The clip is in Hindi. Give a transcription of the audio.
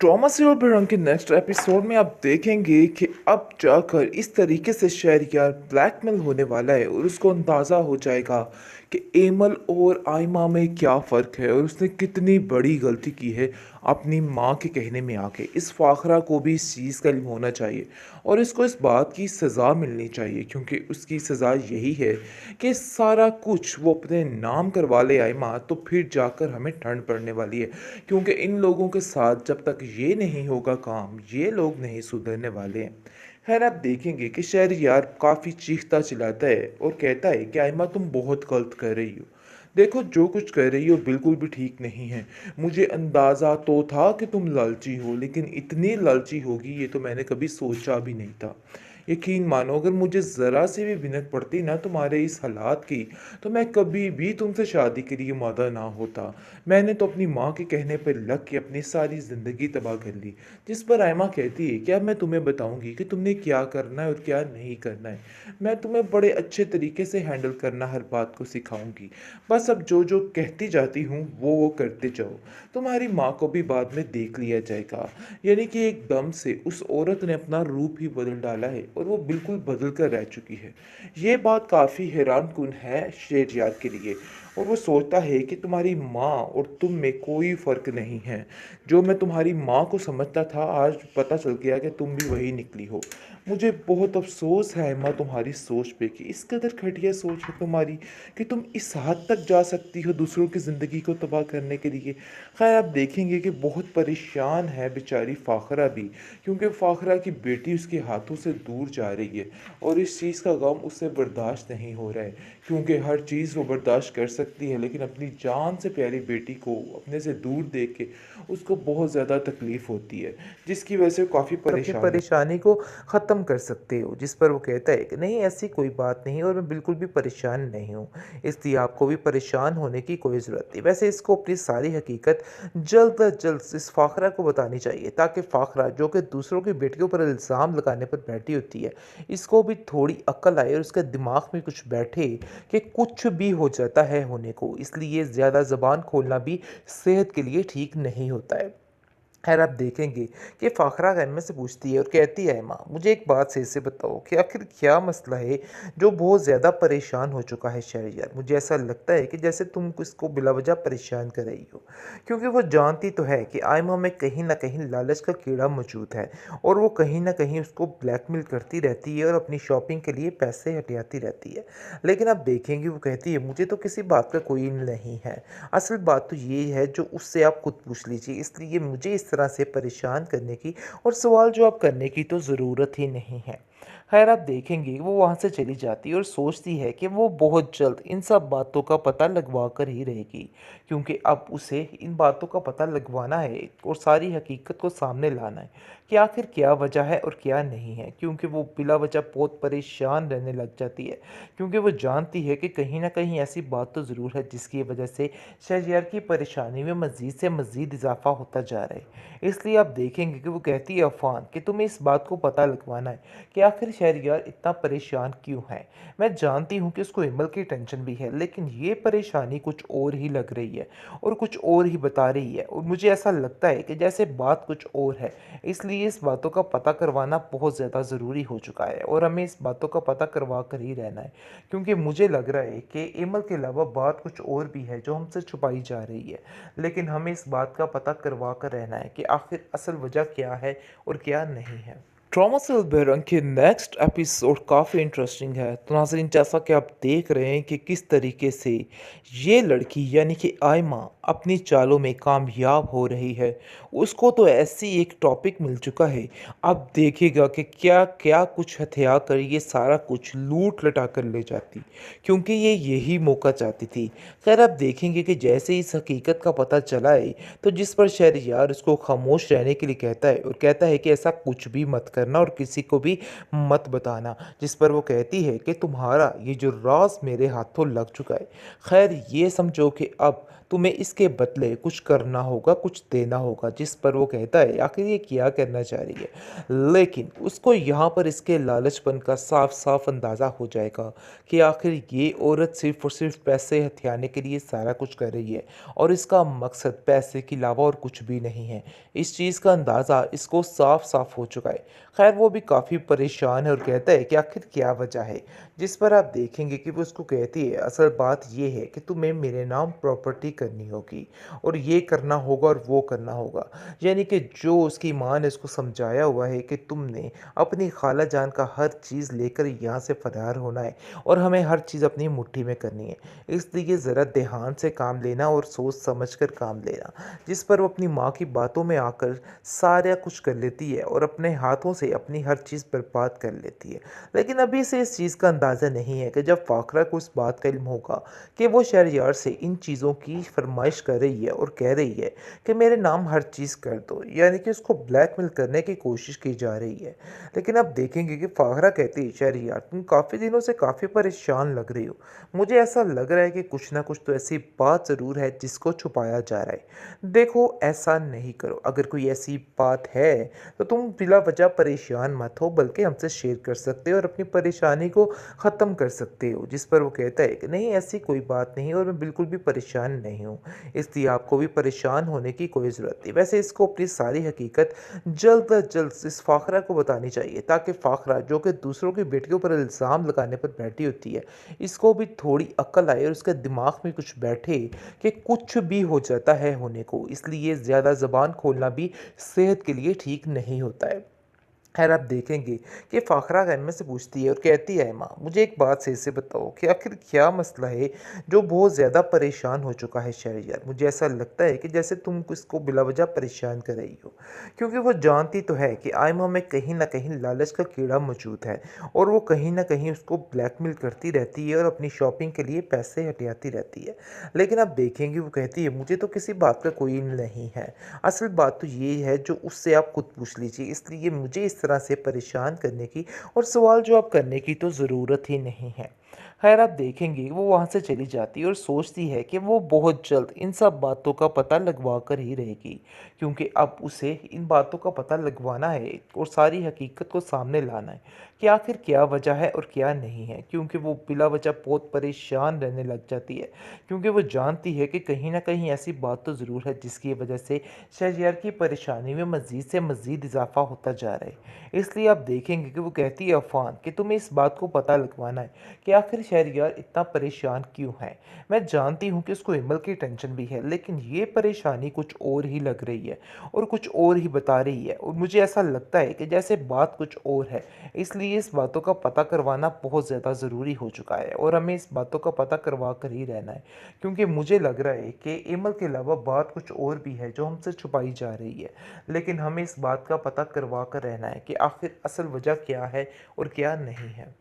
ट्रॉमा सीरियल भड़ंग के नेक्स्ट एपिसोड में आप देखेंगे कि अब जाकर इस तरीके से शहरयार ब्लैकमेल होने वाला है और उसको अंदाज़ा हो जाएगा कि एमल और आयमा में क्या फ़र्क है और उसने कितनी बड़ी गलती की है अपनी माँ के कहने में आके। इस फाखरा को भी इस चीज़ का इल्म होना चाहिए और इसको इस बात की सज़ा मिलनी चाहिए, क्योंकि उसकी सज़ा यही है कि सारा कुछ वो अपने नाम करवा ले आयमा, तो फिर जाकर हमें ठंड पड़ने वाली है। क्योंकि इन लोगों के साथ जब तक ये नहीं होगा काम, ये लोग नहीं सुधरने वाले हैं। खैर, आप देखेंगे कि शहरयार काफ़ी चीखता चिल्लाता है और कहता है कि आयमा, तुम बहुत गलत कर रही हो। देखो, जो कुछ कर रही हो बिल्कुल भी ठीक नहीं है। मुझे अंदाज़ा तो था कि तुम लालची हो, लेकिन इतनी लालची होगी ये तो मैंने कभी सोचा भी नहीं था। यकीन मानो, अगर मुझे ज़रा सी भी भिनक पड़ती ना तुम्हारे इस हालात की, तो मैं कभी भी तुमसे शादी के लिए मादा ना होता। मैंने तो अपनी माँ के कहने पर लग के अपनी सारी ज़िंदगी तबाह कर ली। जिस पर आयमा कहती है कि अब मैं तुम्हें बताऊंगी कि तुमने क्या करना है और क्या नहीं करना है। मैं तुम्हें बड़े अच्छे तरीके से हैंडल करना हर बात को सिखाऊंगी। बस अब जो जो कहती जाती हूँ वो करते जाओ। तुम्हारी माँ को भी बाद में देख लिया जाएगा। यानी कि एकदम से उस औरत ने अपना रूप ही बदल डाला है और वो बिल्कुल बदल कर रह चुकी है। ये बात काफ़ी हैरान कुन है शेरयार के लिए। और वो सोचता है कि तुम्हारी माँ और तुम में कोई फ़र्क नहीं है। जो मैं तुम्हारी माँ को समझता था, आज पता चल गया कि तुम भी वही निकली हो। मुझे बहुत अफसोस है अम्मा तुम्हारी सोच पे, कि इस कदर घटिया सोच है तुम्हारी कि तुम इस हद तक जा सकती हो दूसरों की ज़िंदगी को तबाह करने के लिए। खैर, आप देखेंगे कि बहुत परेशान है बेचारी फ़ाखरा भी, क्योंकि फ़ाखरा की बेटी उसके हाथों से दूर जा रही है और इस चीज़ का गम उससे बर्दाश्त नहीं हो रहा है। क्योंकि हर चीज़ वो बर्दाश्त कर सकती है, लेकिन अपनी जान से प्यारी बेटी को अपने से दूर देख के उसको बहुत ज़्यादा तकलीफ़ होती है, जिसकी वजह से वो काफ़ी अपनी परेशान है। परेशानी को ख़त्म कर सकते हो। जिस पर वो कहता है कि नहीं, ऐसी कोई बात नहीं और मैं बिल्कुल भी परेशान नहीं हूँ, इसलिए आपको भी परेशान होने की कोई ज़रूरत नहीं। वैसे इसको अपनी सारी हकीकत जल्द अज जल्द इस फ़ाखरा को बतानी चाहिए, ताकि फ़ाखरा जो कि दूसरों की बेटियों पर इल्ज़ाम लगाने पर बैठी होती है, इसको भी थोड़ी अक्ल आए और उसके दिमाग में कुछ बैठे कि कुछ भी हो जाता है होने को, इसलिए ज़्यादा ज़बान खोलना भी सेहत के लिए ठीक नहीं होता है। खैर, आप देखेंगे कि फ़ाखरा अम्मा से पूछती है और कहती है, अम्मा मुझे एक बात सही से बताओ कि आखिर क्या मसला है जो बहुत ज़्यादा परेशान हो चुका है शहरयार। मुझे ऐसा लगता है कि जैसे तुम इसको बिलावजह परेशान कर रही हो, क्योंकि वो जानती तो है कि आयमा में कहीं ना कहीं लालच का कीड़ा मौजूद है और वो कहीं ना कहीं उसको ब्लैकमेल करती रहती है और अपनी शॉपिंग के लिए पैसे हटियाती रहती है। लेकिन आप देखेंगे वो कहती है, मुझे तो किसी बात का कोई नहीं है। असल बात तो ये है जो उससे आप खुद पूछ लीजिए, इसलिए मुझे इस तरह से परेशान करने की और सवाल जवाब करने की तो ज़रूरत ही नहीं है। खैर, आप देखेंगे वो वहाँ से चली जाती है और सोचती है कि वो बहुत जल्द इन सब बातों का पता लगवा कर ही रहेगी, क्योंकि अब उसे इन बातों का पता लगवाना है और सारी हकीकत को सामने लाना है कि आखिर क्या वजह है और क्या नहीं है। क्योंकि वो बिला वजह बहुत परेशान रहने लग जाती है, क्योंकि वो जानती है कि कहीं ना कहीं ऐसी बात तो ज़रूर है जिसकी वजह से शहरयार की परेशानी में मज़ीद से मज़ीद इजाफा होता जा रहा है। इसलिए आप देखेंगे कि वो कहती है अफ़ान कि तुम्हें इस बात को पता लगवाना है कि आखिर शहरयार इतना परेशान क्यों है। मैं जानती हूँ कि उसको इमल की टेंशन भी है, लेकिन ये परेशानी कुछ और ही लग रही है और कुछ और ही बता रही है और मुझे ऐसा लगता है कि जैसे बात कुछ और है। इसलिए इस बातों का पता करवाना बहुत ज़्यादा ज़रूरी हो चुका है और हमें इस बातों का पता करवा कर ही रहना है, क्योंकि मुझे लग रहा है कि इमल के अलावा बात कुछ और भी है जो हमसे छुपाई जा रही है। लेकिन हमें इस बात का पता करवा कर रहना है कि आखिर असल वजह क्या है और क्या नहीं है। ट्रॉमा से बेरंग के नेक्स्ट एपिसोड काफ़ी इंटरेस्टिंग है। तो नाज़रीन, जैसा कि आप देख रहे हैं कि किस तरीके से ये लड़की यानी कि आयमा अपनी चालों में कामयाब हो रही है। उसको तो ऐसी एक टॉपिक मिल चुका है, अब देखिएगा कि क्या क्या कुछ हथिया कर ये सारा कुछ लूट लटा कर ले जाती, क्योंकि ये यही मौका चाहती थी। खैर, आप देखेंगे कि जैसे ही इस हकीकत का पता चला है, तो जिस पर शहरयार उसको खामोश रहने के लिए कहता है और कहता है कि ऐसा कुछ भी मत करना और किसी को भी मत बताना। जिस पर वो कहती है कि तुम्हारा ये जो राज मेरे हाथों लग चुका है, खैर ये समझो कि अब तुम्हें इसके बदले कुछ करना होगा, कुछ देना होगा। जिस पर वो कहता है आखिर ये क्या करना चाह रही है। लेकिन उसको यहाँ पर इसके लालचपन का साफ-साफ अंदाज़ा हो जाएगा कि आखिर ये औरत सिर्फ़ और सिर्फ़ पैसे हथियाने के लिए सारा कुछ कर रही है और इसका मकसद पैसे के अलावा और कुछ भी नहीं है। इस चीज़ का अंदाज़ा इसको साफ-साफ हो चुका है। ख़ैर वो भी काफ़ी परेशान है और कहता है कि आखिर क्या वजह है? जिस पर आप देखेंगे कि वो उसको कहती है असल बात ये है कि तुम्हें मेरे नाम प्रॉपर्टी करनी होगी और ये करना होगा और वो करना होगा। यानी कि जो उसकी माँ ने उसको समझाया हुआ है कि तुमने अपनी खाला जान का हर चीज़ लेकर यहाँ से फ़रार होना है और हमें हर चीज़ अपनी मुट्ठी में करनी है। इसलिए ज़रा ध्यान से काम लेना और सोच समझ कर काम लेना। जिस पर वो अपनी माँ की बातों में आकर सारा कुछ कर लेती है और अपने हाथों से अपनी हर चीज़ बर्बाद कर लेती है। लेकिन अभी से इस चीज़ का अंदाज़ा नहीं है कि जब फ़ाखरा को इस बात का इल्म होगा कि वो शहरयार से इन चीज़ों की फ़रमाइश कर रही है और कह रही है कि मेरे नाम हर चीज़ कर दो, यानी कि उसको ब्लैकमेल करने की कोशिश की जा रही है। लेकिन आप देखेंगे कि फ़ाखरा कहती है शहरयार तुम काफ़ी दिनों से काफ़ी परेशान लग रही हो। मुझे ऐसा लग रहा है कि कुछ ना कुछ तो ऐसी बात ज़रूर है जिसको छुपाया जा रहा है। देखो ऐसा नहीं करो, अगर कोई ऐसी बात है तो तुम बिला वजह परेशान मत हो बल्कि हमसे शेयर कर सकते हो और अपनी परेशानी को ख़त्म कर सकते हो। जिस पर वो कहता है कि नहीं ऐसी कोई बात नहीं और मैं बिल्कुल भी परेशान नहीं हूँ, इसलिए आपको भी परेशान होने की कोई ज़रूरत नहीं। वैसे इसको अपनी सारी हकीकत जल्द अज जल्द इस फ़ाखरा को बतानी चाहिए ताकि फ़ाखरा जो कि दूसरों की बेटियों पर इल्ज़ाम लगाने पर बैठी होती है, इसको भी थोड़ी अक्ल आए और उसके दिमाग में कुछ बैठे कि कुछ भी हो जाता है होने को, इसलिए ज़्यादा ज़बान खोलना भी सेहत के लिए ठीक नहीं होता है। खैर आप देखेंगे कि फ़ाखरा एम्मा से पूछती है और कहती है माँ मुझे एक बात सही से बताओ कि आखिर क्या मसला है जो बहुत ज़्यादा परेशान हो चुका है शहरयार। मुझे ऐसा लगता है कि जैसे तुम इसको बिलावजह परेशान कर रही हो, क्योंकि वो जानती तो है कि आयमा में कहीं ना कहीं लालच का कीड़ा मौजूद है और वो कहीं ना कहीं उसको ब्लैकमेल करती रहती है और अपनी शॉपिंग के लिए पैसे हटियाती रहती है। लेकिन आप देखेंगे वो कहती है मुझे तो किसी बात का कोई नहीं है, असल बात तो ये है जो उससे आप खुद पूछ लीजिए, इसलिए मुझे इस तरह से परेशान करने की और सवाल जवाब करने की तो ज़रूरत ही नहीं है। खैर आप देखेंगे वो वहाँ से चली जाती है और सोचती है कि वो बहुत जल्द इन सब बातों का पता लगवा कर ही रहेगी, क्योंकि अब उसे इन बातों का पता लगवाना है और सारी हकीकत को सामने लाना है कि आखिर क्या वजह है और क्या नहीं है। क्योंकि वो बिला वजह बहुत परेशान रहने लग जाती है, क्योंकि वो जानती है कि कहीं ना कहीं ऐसी बात तो ज़रूर है जिसकी वजह से शहरयार की परेशानी में मज़ीद से मज़ीद इजाफा होता जा रहा है। इसलिए आप देखेंगे कि वो कहती है अफ़ान कि तुम्हें इस बात को पता लगवाना है कि आखिर शहरयार इतना परेशान क्यों है। मैं जानती हूँ कि उसको हिमल की टेंशन भी है, लेकिन ये परेशानी कुछ और ही लग रही है और कुछ और ही बता रही है और मुझे ऐसा लगता है कि जैसे बात कुछ और है। इसलिए इस बातों का पता करवाना बहुत ज़्यादा ज़रूरी हो चुका है और हमें इस बातों का पता करवा कर ही रहना है, क्योंकि मुझे लग रहा है कि इमल के अलावा बात कुछ और भी है जो हमसे छुपाई जा रही है। लेकिन हमें इस बात का पता करवा कर रहना है कि आखिर असल वजह क्या है और क्या नहीं है।